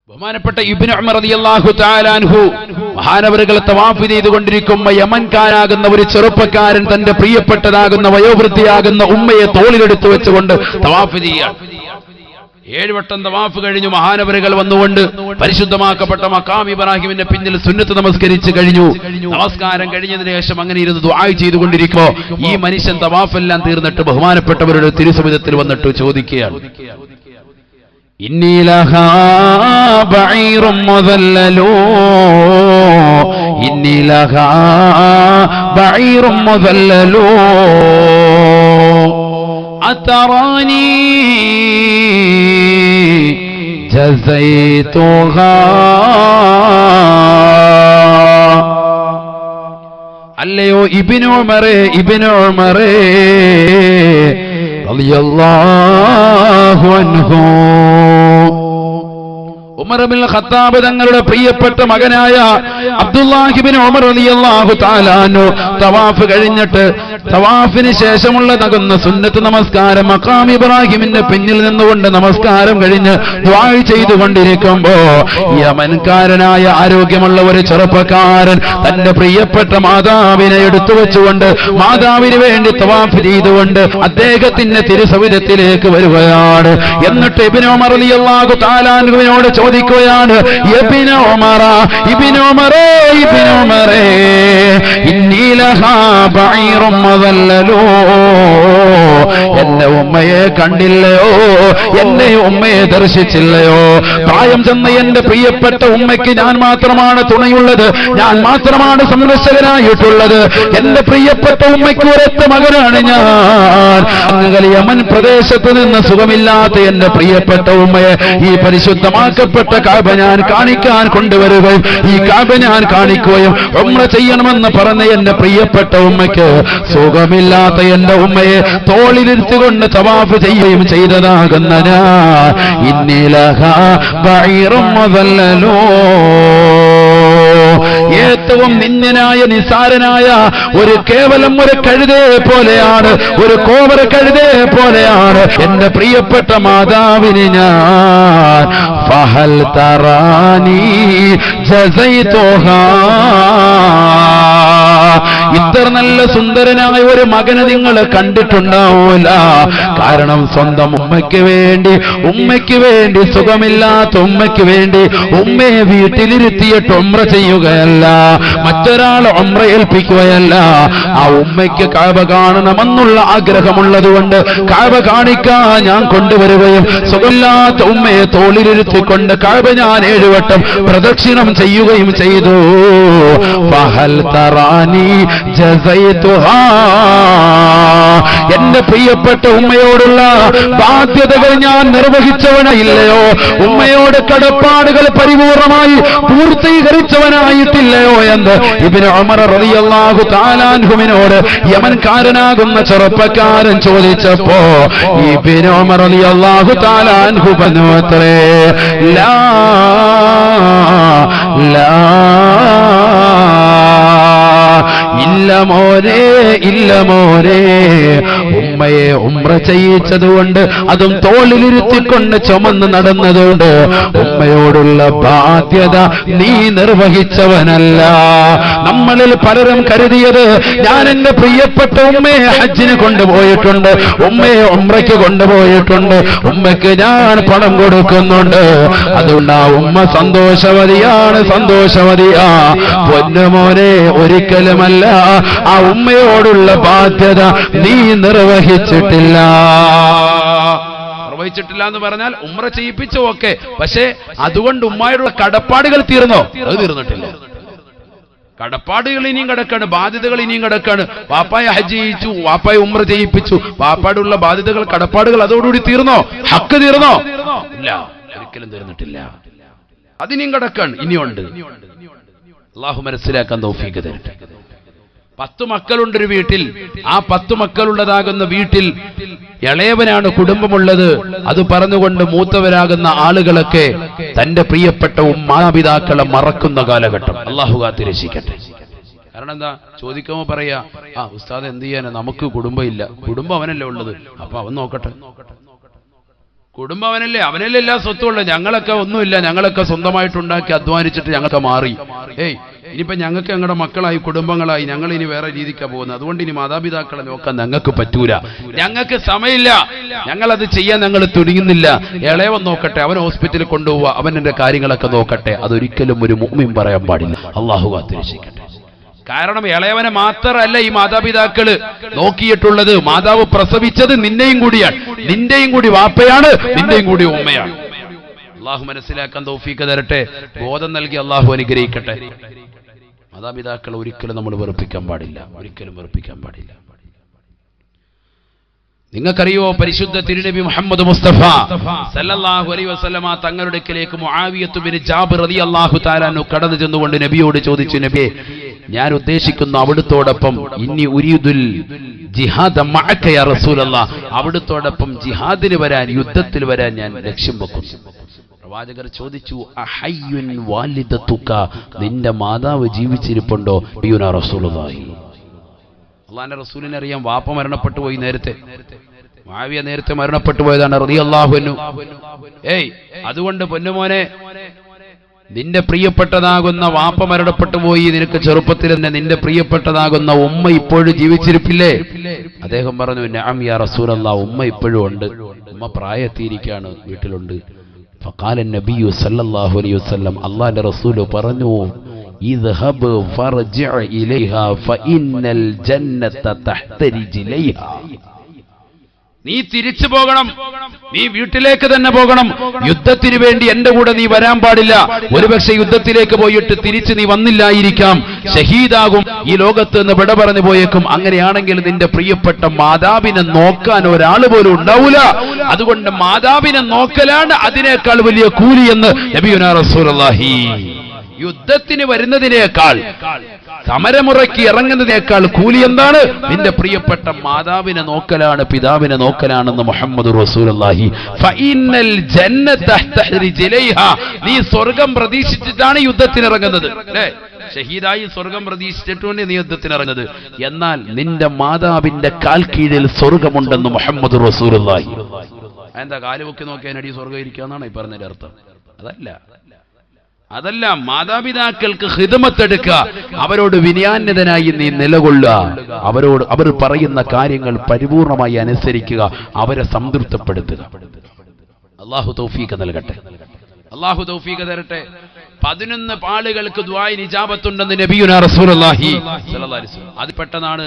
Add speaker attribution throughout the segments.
Speaker 1: ബഹുമാനപ്പെട്ട ഇബ്നു ഉമർ റളിയല്ലാഹു തആല അൻഹു മഹാനവറുകൾ തവാഫ് ചെയ്തുകൊണ്ടിരിക്കുമ്പോൾ യമൻകാരാകുന്ന ഒരു ചെറുപ്പക്കാരൻ തന്റെ പ്രിയപ്പെട്ടതാകുന്ന വയോവൃദ്ധയാകുന്ന ഉമ്മയെ തോളിലെടുത്തു വെച്ചുകൊണ്ട് തവാഫ് ചെയ്യുകയാണ്. 7 വട്ടം തവാഫ് കഴിഞ്ഞു. മഹാനവറുകൾ വന്നുകൊണ്ട് പരിശുദ്ധമാക്കപ്പെട്ട മഖാം ഇബ്രാഹിമിന്റെ പിന്നിൽ സുന്നത്ത് നമസ്കരിച്ച് കഴിഞ്ഞു. നമസ്കാരം കഴിഞ്ഞതിന് ശേഷം അങ്ങനെ ഇരുന്ന് ദുആ ചെയ്തുകൊണ്ടിരിക്കുമ്പോൾ ഈ മനുഷ്യൻ തവാഫെല്ലാം തീർന്നിട്ട് ബഹുമാനപ്പെട്ടവരുടെ തിരുസവിധത്തിൽ വന്നിട്ട് ചോദിക്കുകയാണ്, ഇന്നി ലഹാ ബഈറും മുദല്ലലൂ ഇന്നി ലഹാ ബഈറും മുദല്ലലൂ അതറാനി ജസൈതുഹാ. അല്ലയോ ഇബ്നു ഉമറേ, ഇബ്നു ഉമറേ റളിയല്ലാഹു അൻഹു, ഉമർ ഇബ്നുൽ ഖത്താബ് തങ്ങളുടെ പ്രിയപ്പെട്ട മകനായ അബ്ദുല്ലാഹി ഇബ്നു ഉമർ റളിയല്ലാഹു തആല അൻഹു തവാഫ് കഴിഞ്ഞിട്ട് തവാഫിന് ശേഷമുള്ളതാകുന്ന സുന്നത്ത് നമസ്കാരം മഖാം ഇബ്രാഹിമിന്റെ പിന്നിൽ നിന്നുകൊണ്ട് നമസ്കാരം കഴിഞ്ഞ് ദുആ ചെയ്തുകൊണ്ടിരിക്കുമ്പോ യമൻകാരനായ ആരോഗ്യമുള്ള ഒരു ചെറുപ്പക്കാരൻ തന്റെ പ്രിയപ്പെട്ട മാതാവിനെ എടുത്തു വെച്ചുകൊണ്ട് മാതാവിന് വേണ്ടി തവാഫ് ചെയ്തുകൊണ്ട് അദ്ദേഹത്തിന്റെ തിരുസവിധത്തിലേക്ക് വരികയാണ്. എന്നിട്ട് ഇബ്നു ഉമർ റളിയല്ലാഹു തആല അൻഹുവിനോട് ചോദിക്കുകയാണ്, ഇബ്നു ഉമറ, ഇബ്നു ഉമറേ, ഇബ്നു ഉമറേ ഇന്നി ലഹാ ബഈറും മുദല്ലലൂ, എന്റെ ഉമ്മയെ കണ്ടില്ലയോ, എന്നെ ഉമ്മയെ ദർശിച്ചില്ലയോ? പ്രായം ചെന്ന എന്റെ പ്രിയപ്പെട്ട ഉമ്മയ്ക്ക് ഞാൻ മാത്രമാണ് തുണയുള്ളത്, ഞാൻ മാത്രമാണ് സന്ദർശകനായിട്ടുള്ളത്. എന്റെ പ്രിയപ്പെട്ട ഉമ്മയ്ക്ക് ഒരൊറ്റ മകനാണ് ഞാൻ. അങ്ങനെ യമൻ പ്രദേശത്ത് നിന്ന് സുഖമില്ലാത്ത എന്റെ പ്രിയപ്പെട്ട ഉമ്മയെ ഈ പരിശുദ്ധമാക്കപ്പെട്ട കഅബ ഞാൻ കാണിക്കാൻ കൊണ്ടുവരികയും ഈ കഅബ ഞാൻ കാണിക്കുകയും ഉംറ ചെയ്യണമെന്ന് പറഞ്ഞ എന്റെ പ്രിയപ്പെട്ട ഉമ്മയ്ക്ക് സുഖമില്ലാത്ത എന്റെ ഉമ്മയെ തോളിലിരുത്തിക്കൊണ്ട് തവാഫ് ചെയ്യുകയും ചെയ്തതാകുന്ന ഞാൻ ഇന്നി ലഹാ ബഈറും മുദല്ലലൂ, ഏറ്റവും നിന്ദ്യനായ നിസാരനായ ഒരു കേവലം ഒരു കഴുതയെ പോലെയാണ്, ഒരു കോവര കഴുതയെ പോലെയാണ് എന്റെ പ്രിയപ്പെട്ട മാതാവിന് ഞാൻ. ഫഹൽ തറാനി ജസൈതുഹാ, ഇത്ര നല്ല സുന്ദരനായ ഒരു മകനെ നിങ്ങൾ കണ്ടിട്ടുണ്ടാവൂല. കാരണം സ്വന്തം ഉമ്മയ്ക്ക് വേണ്ടി സുഖമില്ലാത്ത ഉമ്മയ്ക്ക് വേണ്ടി ഉമ്മയെ വീട്ടിലിരുത്തിയിട്ട് ഉംറ ചെയ്യുകയല്ല, മറ്റൊരാൾ ഉംറ ഏൽപ്പിക്കുകയല്ല. ആ ഉമ്മയ്ക്ക് കഅബ കാണണമെന്നുള്ള ആഗ്രഹമുള്ളതുകൊണ്ട് കഅബ കാണിക്കാൻ ഞാൻ കൊണ്ടുവരികയും സുഖമില്ലാത്ത ഉമ്മയെ തോളിലിരുത്തിക്കൊണ്ട് കഅബ ഞാൻ 7 വട്ടം പ്രദക്ഷിണം ചെയ്യുകയും ചെയ്തു. ഫഹൽ തറാനി ജസൈതുഹാ, എന്റെ പ്രിയപ്പെട്ട ഉമ്മയോടുള്ള ബാധ്യതകൾ ഞാൻ നിർവഹിച്ചവനായില്ലയോ? ഉമ്മയോട് കടപ്പാടുകൾ പരിപൂർണമായി പൂർത്തീകരിച്ചവനായിട്ടില്ലയോ എന്ന് ഇബ്നു ഉമർ റളിയല്ലാഹു തആല അൻഹുവിനോട് യമൻകാരനാകുന്ന ചെറുപ്പക്കാരൻ ചോദിച്ചപ്പോ ഇബ്നു ഉമർ റളിയല്ലാഹു തആല അൻഹു പറഞ്ഞുവത്രേ, ലാ ലാ ഇല്ല മോനെ, ഇല്ല മോനെ, ഉമ്മയെ ഉംറ ചെയ്യിച്ചതുകൊണ്ട് അതും തോളിലിരുത്തിക്കൊണ്ട് ചുമന്ന് നടന്നതുകൊണ്ട് ഉമ്മയോടുള്ള ബാധ്യത നീ നിർവഹിച്ചവനല്ല. നമ്മളിൽ പലരും കരുതിയത് ഞാൻ എന്റെ പ്രിയപ്പെട്ട ഉമ്മയെ ഹജ്ജിന് കൊണ്ടുപോയിട്ടുണ്ട്, ഉമ്മയെ ഉംറയ്ക്ക് കൊണ്ടുപോയിട്ടുണ്ട്, ഉമ്മയ്ക്ക് ഞാൻ പണം കൊടുക്കുന്നുണ്ട്, അതുകൊണ്ട് ആ ഉമ്മ സന്തോഷവതിയാണ്, സന്തോഷവതിയാ. പൊന്നുമോനെ, ഒരിക്കലുമല്ല. ആ ഉമ്മയോടുള്ള ബാധ്യത നീ നിർവഹിച്ചിട്ടില്ല. എന്ന് പറഞ്ഞാൽ ഉംറ ചെയ്യിപ്പിച്ചോ ഒക്കെ, പക്ഷേ അതുകൊണ്ട് ഉമ്മയോടുള്ള കടപ്പാടുകൾ തീർന്നോ? അത് തീർന്നിട്ടില്ല. കടപ്പാടുകൾ ഇനിയും കിടക്കാണ്, ബാധ്യതകൾ ഇനിയും കിടക്കാണ്. വാപ്പായെ ഹജ്ജ് ചെയ്യിച്ചു, വാപ്പായെ ഉംറ ചെയ്യിപ്പിച്ചു, വാപ്പാടുള്ള ബാധ്യതകൾ കടപ്പാടുകൾ അതോടുകൂടി തീർന്നോ? ഹക്ക് തീർന്നോ? ഇല്ല, ഒരിക്കലും തീർന്നിട്ടില്ല. അതിനിയും കിടക്കാണ്, ഇനിയുണ്ട്. അല്ലാഹു മനസ്സിലാക്കാൻ തൗഫീഖ് തരട്ടെ. 10 മക്കളുണ്ടൊരു വീട്ടിൽ. ആ 10 മക്കളുള്ളതാകുന്ന വീട്ടിൽ ഇളയവനാണ് കുടുംബമുള്ളത്. അത് പറഞ്ഞുകൊണ്ട് മൂത്തവരാകുന്ന ആളുകളൊക്കെ തന്റെ പ്രിയപ്പെട്ട മാതാപിതാക്കളെ മറക്കുന്ന കാലഘട്ടം. അല്ലാഹു കാത്തിരക്ഷിക്കട്ടെ. കാരണം എന്താ ചോദിക്കുമ്പോ പറയാ, ഉസ്താദ് എന്ത് ചെയ്യാനാ, നമുക്ക് കുടുംബം ഇല്ല. കുടുംബം അവനല്ലേ ഉള്ളത്, അപ്പൊ അവൻ നോക്കട്ടെ. കുടുംബം അവനല്ലേ എല്ലാ സ്വത്തുമുള്ള. ഞങ്ങളൊക്കെ ഒന്നുമില്ല, ഞങ്ങളൊക്കെ സ്വന്തമായിട്ടുണ്ടാക്കി അധ്വാനിച്ചിട്ട് ഞങ്ങൾക്ക് മാറി. ഇനിയിപ്പോ ഞങ്ങൾക്ക് ഞങ്ങളുടെ മക്കളായി കുടുംബങ്ങളായി ഞങ്ങൾ ഇനി വേറെ രീതിക്കാണ് പോകുന്നത്. അതുകൊണ്ട് ഇനി മാതാപിതാക്കളെ നോക്കാൻ ഞങ്ങൾക്ക് പറ്റൂല, ഞങ്ങൾക്ക് സമയമില്ല, ഞങ്ങളത് ചെയ്യാൻ ഞങ്ങൾ തുനിയുന്നില്ല. ഇളയവൻ നോക്കട്ടെ, അവൻ ഹോസ്പിറ്റലിൽ കൊണ്ടുപോവുക, അവൻ എന്റെ കാര്യങ്ങളൊക്കെ നോക്കട്ടെ. അതൊരിക്കലും ഒരു മുഅ്മിൻ പറയാൻ പാടില്ല. അള്ളാഹു കാത്തിരക്ഷിക്കട്ടെ. കാരണം ഇളയവനെ മാത്രമല്ല ഈ മാതാപിതാക്കള് നോക്കിയിട്ടുള്ളത്, മാതാവ് പ്രസവിച്ചത് നിന്നെയും കൂടിയാണ്, നിന്റെയും കൂടി വാപ്പയാണ്, നിന്റെയും കൂടി ഉമ്മയാണ്. അള്ളാഹു മനസ്സിലാക്കാൻ തൗഫീഖ് തരട്ടെ, ബോധം നൽകി അള്ളാഹു അനുഗ്രഹിക്കട്ടെ. മാതാപിതാക്കളെ ഒരിക്കലും നമ്മൾ വെറുപ്പിക്കാൻ പാടില്ല, ഒരിക്കലും വെറുപ്പിക്കാൻ പാടില്ല. നിങ്ങൾക്കറിയോ, പരിശുദ്ധ തിരുനബി മുഹമ്മദ് മുസ്തഫ സല്ലല്ലാഹു അലൈഹി വസല്ലമ തങ്ങളുടെ അടുക്കലേക്ക് മുആവിയത്ത് ബിൻ ജാബിർ റളിയല്ലാഹു തആല അൻഹു കടന്നു ചെന്നുകൊണ്ട് നബിയോട് ചോദിച്ചു, നബിയെ, ഞാൻ ഉദ്ദേശിക്കുന്നു അവിടുത്തോടൊപ്പം ഇന്നി ഉരീദുൽ ജിഹാദ മഅക യാ റസൂലല്ലാഹ്, അവിടുത്തോടൊപ്പം ജിഹാദിന് വരാൻ, യുദ്ധത്തിൽ വരാൻ ഞാൻ ലക്ഷ്യം വെക്കുന്നു. പ്രവാചകർ ചോദിച്ചു, അഹയ്യുൻ വാലിദതുക, നിന്റെ മാതാവ് ജീവിച്ചിരിപ്പുണ്ടോ? യാ റസൂലുള്ളാഹി. അള്ളാന്റെ റസൂലിനെ അറിയാം, വാപ്പ മരണപ്പെട്ടു പോയി നേരത്തെ, മുആവിയ നേരത്തെ മരണപ്പെട്ടു പോയതാണ് റളിയല്ലാഹു അൻഹു. അതുകൊണ്ട് പൊന്നുമോനെ, നിന്റെ പ്രിയപ്പെട്ടതാകുന്ന വാപ്പ മരണപ്പെട്ടു പോയി, നിനക്ക് ചെറുപ്പത്തിൽ തന്നെ നിന്റെ പ്രിയപ്പെട്ടതാകുന്ന ഉമ്മ ഇപ്പോഴും ജീവിച്ചിരിപ്പില്ലേ? അദ്ദേഹം പറഞ്ഞു, നഅം യാ റസൂലല്ലാഹ്, ഉമ്മ ഇപ്പോഴും ഉണ്ട്, ഉമ്മ പ്രായത്തിയിരിക്കാണ്, വീട്ടിലുണ്ട്. ഫഖാല നബിയു സല്ലല്ലാഹു അലൈഹി വസല്ലം, അല്ലാഹുവിന്റെ റസൂൽ പറഞ്ഞു, ഇദ്ഹബ് ഫർജിഅ ഇലൈഹാ ഫഇന്നൽ ജന്നത തഹ്ത റിജ്ലൈഹാ, നീ തിരിച്ചു പോകണം, നീ വീട്ടിലേക്ക് തന്നെ പോകണം. യുദ്ധത്തിന് വേണ്ടി എന്റെ കൂടെ നീ വരാൻ പാടില്ല. ഒരുപക്ഷെ യുദ്ധത്തിലേക്ക് പോയിട്ട് തിരിച്ച് നീ വന്നില്ലായിരിക്കാം, ഷഹീദാകും, ഈ ലോകത്ത് നിന്ന് വിട പറഞ്ഞു പോയേക്കും. അങ്ങനെയാണെങ്കിൽ നിന്റെ പ്രിയപ്പെട്ട മാതാവിനെ നോക്കാൻ ഒരാൾ പോലും ഉണ്ടാവൂല. അതുകൊണ്ട് മാതാവിനെ നോക്കലാണ് അതിനേക്കാൾ വലിയ കൂലി എന്ന് നബിയുനാ റസൂലുള്ളാഹി. യുദ്ധത്തിന് വരുന്നതിനേക്കാൾ, സമരമുറയ്ക്ക് ഇറങ്ങുന്നതിനേക്കാൾ കൂലി എന്താണ്? നിന്റെ പ്രിയപ്പെട്ട മാതാവിനെ നോക്കലാണ്, പിതാവിനെ നോക്കലാണെന്ന് മുഹമ്മദ് റസൂലുള്ളാഹി. ഫഇന്നൽ ജന്നത തഹ്ത റിജ്ലൈഹാ, നീ സ്വർഗം പ്രതീക്ഷിച്ചിട്ടാണ് യുദ്ധത്തിനിറങ്ങുന്നത്, അല്ലേ? ഷഹീദായി സ്വർഗം പ്രതീക്ഷിച്ചിട്ടുണ്ട് നീ യുദ്ധത്തിനിറങ്ങുന്നത്. എന്നാൽ നിന്റെ മാതാവിന്റെ കാൽ കീഴിൽ സ്വർഗമുണ്ടെന്ന് മുഹമ്മദ് റസൂലുള്ളാഹി. എന്താ കാലുപൊക്കി നോക്കിയാനടി സ്വർഗം ഇരിക്കാന്നാണ് ഈ പറഞ്ഞതിന്റെ അർത്ഥം? അതല്ല, മാതാപിതാക്കൾക്ക് ഖിദ്മത്തെടുക്കുക, അവരോട് വിനയാന്യതനായി നീ നിലകൊള്ളുക, അവർ പറയുന്ന കാര്യങ്ങൾ പരിപൂർണമായി അനുസരിക്കുക, അവരെ സംതൃപ്തപ്പെടുത്തുക. അല്ലാഹു തൗഫീഖ് നൽകട്ടെ, അല്ലാഹു തൗഫീഖ് തരട്ടെ. 11 ആളുകൾക്ക് ദുആഇന് ഇജാബത്തുണ്ടെന്ന് നബിയുനാ റസൂലുള്ളാഹി സ്വല്ലല്ലാഹു അലൈഹി വസല്ലം. അത് പെട്ടെന്നാണ്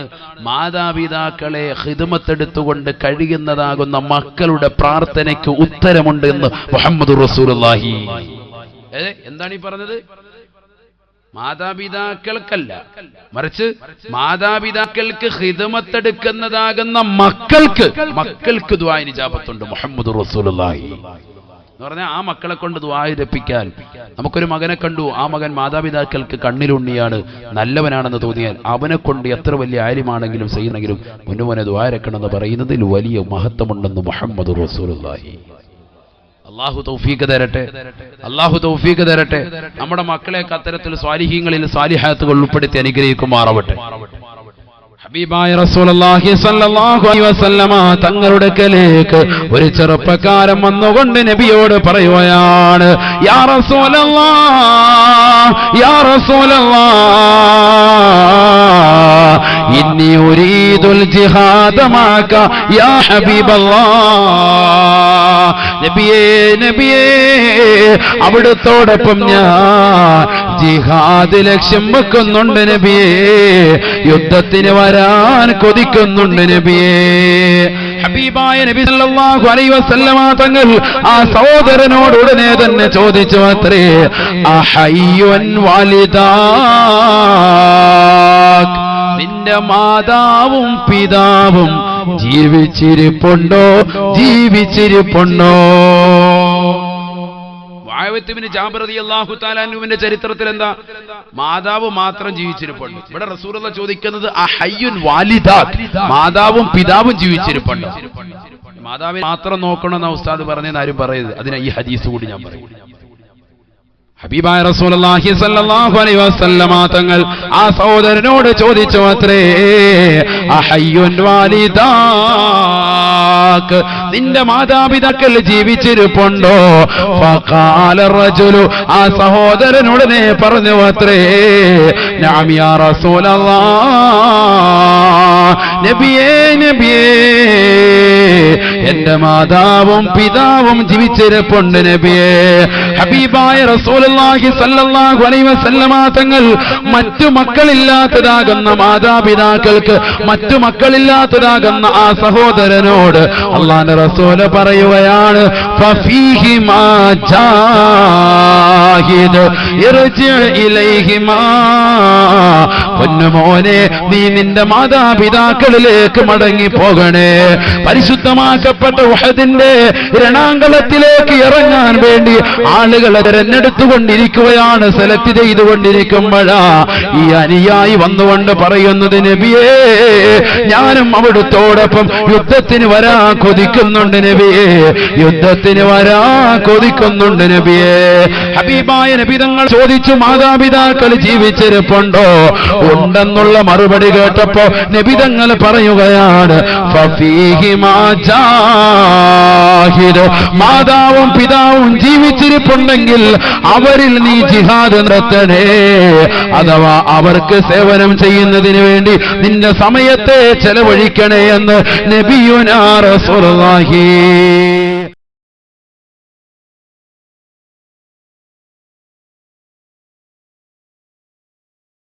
Speaker 1: മാതാപിതാക്കളെ ഖിദ്മത്തെടുത്തുകൊണ്ട് കഴിയുന്നതാകുന്ന മക്കളുടെ പ്രാർത്ഥനയ്ക്ക് ഉത്തരമുണ്ട് എന്ന് മുഹമ്മദ് റസൂലുള്ളാഹി. എന്താണ് ഈ പറഞ്ഞത്? മാതാപിതാക്കൾക്കല്ല, മറിച്ച് മാതാപിതാക്കൾക്ക് ഖിദ്മത്തെടുക്കുന്നതാകുന്ന മക്കൾക്ക് ദുആഇന് ഇജാബത്തുണ്ട് മുഹമ്മദ് റസൂലുള്ളാഹി എന്ന് പറഞ്ഞാൽ ആ മക്കളെ കൊണ്ട് ദുആ ഇരപ്പിക്കാൻ. നമുക്കൊരു മകനെ കണ്ടു, ആ മകൻ മാതാപിതാക്കൾക്ക് കണ്ണിലുണ്ണിയാണ്, നല്ലവനാണെന്ന് തോന്നിയാൽ അവനെ കൊണ്ട് എത്ര വലിയ ആലിമാണെങ്കിലും ചെയ്യുന്നെങ്കിലും മുന്നുമോനെ ദുആ ഇരക്കണമെന്ന് പറയുന്നതിൽ വലിയ മഹത്വമുണ്ടെന്ന് മുഹമ്മദ് റസൂലുള്ളാഹി. അല്ലാഹു തൗഫീഖ് തരട്ടെ, അല്ലാഹു തൗഫീഖ് തരട്ടെ. നമ്മുടെ മക്കളെയൊക്കെ അത്തരത്തിൽ സ്വാലിഹീങ്ങളിൽ സ്വാലിഹാത്തുകൾ ഉൾപ്പെടുത്തി അനുഗ്രഹിക്കുമാറാവട്ടെ. ഹബീബായ റസൂലുള്ളാഹി സ്വല്ലല്ലാഹു അലൈഹി വസല്ലമ തങ്ങളുടെ അടുക്കലേക്ക് ഒരു ചെറുപ്പക്കാരൻ വന്നുകൊണ്ട് നബിയോട് പറയുകയാണ്, യാ റസൂലല്ലാഹ്, യാ റസൂലല്ലാഹ്, ഇന്നി ഉരീദുൽ ജിഹാദ മഅക യാ ഹബീബല്ലാഹ്. നബിയേ, നബിയേ, അവിടുത്തോടൊപ്പം ഞാൻ ജിഹാദ് ലക്ഷ്യം വെക്കുന്നുണ്ട് നബിയേ, യുദ്ധത്തിന് വരാൻ കൊതിക്കുന്നുണ്ട് നബിയേ. ഹബീബായ നബി സല്ലല്ലാഹു അലൈഹി വസല്ലമ തങ്ങൾ ആ സഹോദരനോട് ഉടനെ തന്നെ ചോദിച്ചു അത്രേ, അഹയ്യുൻ വാലിദാക്, നിന്റെ മാതാവും പിതാവും ജീവിച്ചിരിപ്പുണ്ടോ? ജീവിച്ചിരിപ്പുണ്ടോ? മുആവിയ ഇബ്നു ജാബിർ റളിയല്ലാഹു തആല അൻഹുവിന്റെ ചരിത്രത്തിൽ എന്താ? മാതാവ് മാത്രം ജീവിച്ചിരിപ്പുണ്ട്. ഇവിടെ റസൂലുള്ളാഹി ചോദിക്കുന്നത് അഹയ്യുൻ വാലിദാക്, മാതാവും പിതാവും ജീവിച്ചിരിപ്പുണ്ട്. മാതാവിനെ മാത്രം നോക്കണമെന്ന ഉസ്താദ് പറഞ്ഞെന്ന് ആരും പറയരുത്. അതിനാ ഈ ഹദീസ് കൂടി ഞാൻ പറയും. ഹബീബായ റസൂലുള്ളാഹി സ്വല്ലല്ലാഹു അലൈഹി വസല്ലമ തങ്ങൾ ആ സഹോദരനോട് ചോദിച്ചു അത്രേ, അഹയ്യുൻ വാലിദാക്, നിന്റെ മാതാപിതാക്കൾ ജീവിച്ചിരിപ്പുണ്ടോ? ഫഖാല റജുലു, ആ സഹോദരനുടനെ പറഞ്ഞു അത്രേ, നഅം യാ റസൂലല്ലാഹ്, നബിയേ നബിയേ, എന്റെ മാതാവും പിതാവും ജീവിച്ചിരിപ്പുണ്ട് നബിയേ. ഹബീബായ റസൂലുള്ളാഹി സ്വല്ലല്ലാഹു അലൈഹി വസല്ലമ തങ്ങൾ മറ്റു മക്കളില്ലാത്തതാകുന്ന മാതാപിതാക്കൾക്ക്, മറ്റു മക്കളില്ലാത്തതാകുന്ന ആ സഹോദരനോട് അല്ലാഹുവിന്റെ റസൂല് പറയുകയാണ്, ഫഫീഹിമാ ജാഹിദ് ഇർജി ഇലൈഹിമാ, പൊന്നുമോനെ നീ നിന്റെ മാതാപിതാക്കളിലേക്ക് മടങ്ങി പോകണേ. പരിശുദ്ധമാക്കപ്പെട്ട ഉഹദിന്റെ രണാങ്കളത്തിലേക്ക് ഇറങ്ങാൻ വേണ്ടി ആളുകളെ തെരഞ്ഞെടുത്തുകൊണ്ടിരിക്കുകയാണ്, സെലക്ട് ചെയ്തുകൊണ്ടിരിക്കുമ്പോഴാ ഈ അനുയായി വന്നുകൊണ്ട് പറയുന്നത്, നബിയേ ഞാനും അവിടുത്തോടൊപ്പം യുദ്ധത്തിന് വരാൻ കൊതിക്കുന്നുണ്ട് നബിയേ, യുദ്ധത്തിന് വരാൻ കൊതിക്കുന്നുണ്ട് നബിയേ. ഹബീബായ നബി തങ്ങൾ ചോദിച്ചു, മാതാപിതാക്കൾ ജീവിച്ചിരിപ്പുണ്ടോ? ഉണ്ടെന്നുള്ള മറുപടി കേട്ടപ്പോ നബി തങ്ങൾ പറയുകയാണ്, ഫഫീഹിമാ ജാഹിദ്, മാതാവും പിതാവും ജീവിച്ചിരിപ്പുണ്ടെങ്കിൽ അവരിൽ നീ ജിഹാദ് നടത്തണേ, അഥവാ അവർക്ക് സേവനം ചെയ്യുന്നതിന് വേണ്ടി നിന്റെ സമയത്തെ ചെലവഴിക്കണേ എന്ന് നബിയുനാ റസൂലുള്ളാഹി